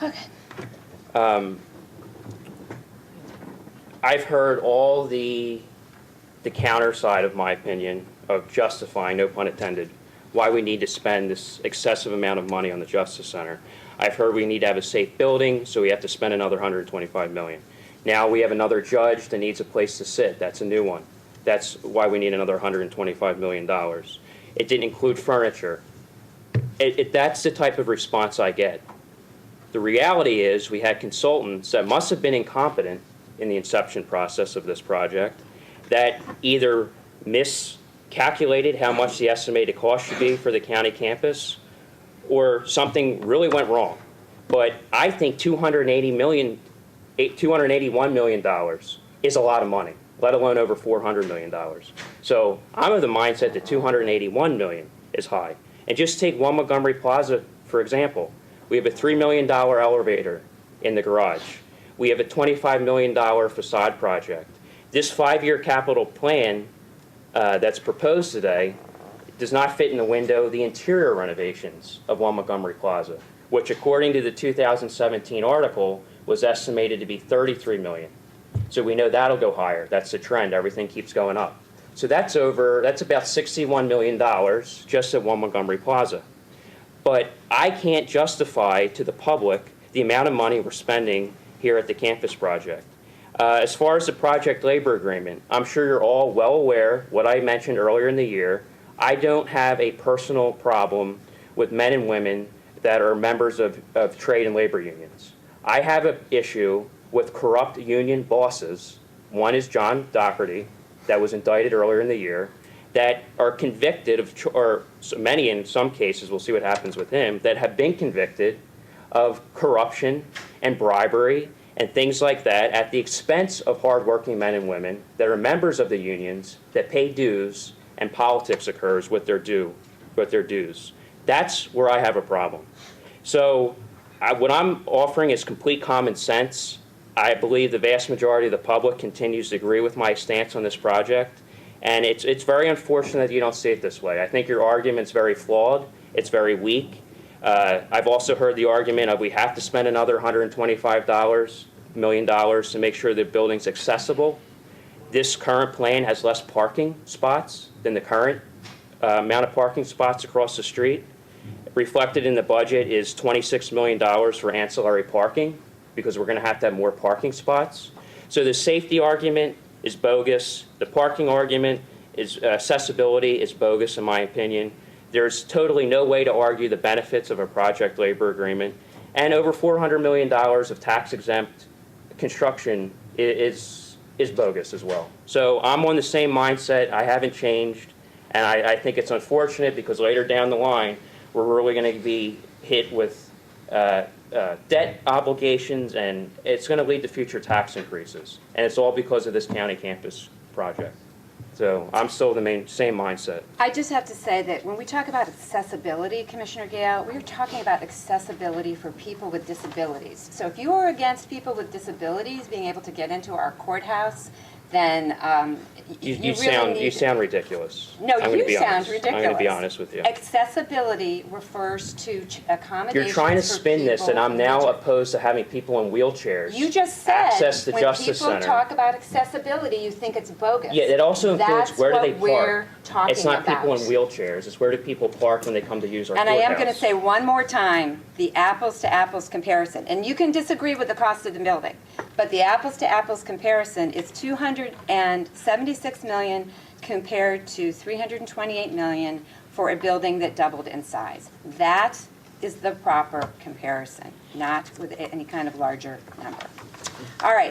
Okay. I've heard all the counter side of my opinion of justifying, no pun intended, why we need to spend this excessive amount of money on the Justice Center. I've heard we need to have a safe building, so we have to spend another $125 million. Now we have another judge that needs a place to sit. That's a new one. That's why we need another $125 million. It didn't include furniture. That's the type of response I get. The reality is we had consultants that must have been incompetent in the inception process of this project that either miscalculated how much the estimated cost should be for the county campus or something really went wrong. But I think $281 million is a lot of money, let alone over $400 million. So I'm of the mindset that $281 million is high. And just take One Montgomery Plaza, for example. We have a $3 million elevator in the garage. We have a $25 million facade project. This 5-year capital plan that's proposed today does not fit in the window the interior renovations of One Montgomery Plaza, which according to the 2017 article was estimated to be $33 million. So we know that'll go higher. That's the trend. Everything keeps going up. So that's about $61 million just at One Montgomery Plaza. But I can't justify to the public the amount of money we're spending here at the campus project. As far as the project labor agreement, I'm sure you're all well aware what I mentioned earlier in the year. I don't have a personal problem with men and women that are members of trade and labor unions. I have an issue with corrupt union bosses. One is John Doherty, that was indicted earlier in the year, that are convicted of, or many in some cases, we'll see what happens with him, that have been convicted of corruption and bribery and things like that at the expense of hardworking men and women that are members of the unions that pay dues and politics occurs with their dues. That's where I have a problem. So what I'm offering is complete common sense. I believe the vast majority of the public continues to agree with my stance on this project. And it's very unfortunate that you don't see it this way. I think your argument's very flawed. It's very weak. I've also heard the argument of we have to spend another $125 million to make sure the building's accessible. This current plan has less parking spots than the current amount of parking spots across the street. Reflected in the budget is $26 million for ancillary parking because we're going to have more parking spots. So the safety argument is bogus. The parking argument is accessibility is bogus in my opinion. There's totally no way to argue the benefits of a project labor agreement. And over $400 million of tax-exempt construction is bogus as well. So I'm on the same mindset. I haven't changed. And I think it's unfortunate because later down the line, we're really going to be hit with debt obligations, and it's going to lead to future tax increases. And it's all because of this county campus project. So I'm still the same mindset. I just have to say that when we talk about accessibility, Commissioner Gale, we're talking about accessibility for people with disabilities. So if you are against people with disabilities being able to get into our courthouse, then you sound ridiculous. No, you sound ridiculous. I'm going to be honest with you. Accessibility refers to accommodations. You're trying to spin this, and I'm now opposed to having people in wheelchairs You just said access the when Justice people Center. talk about accessibility, you think it's bogus. Yeah, it also includes That's where do they what we're park. talking It's not about. people in wheelchairs. It's where do people park when they come to use our And I courthouse. am going to say one more time, the apples-to-apples comparison. And you can disagree with the cost of the building, but the apples-to-apples comparison is $276 million compared to $328 million for a building that doubled in size. That is the proper comparison, not with any kind of larger number. All right.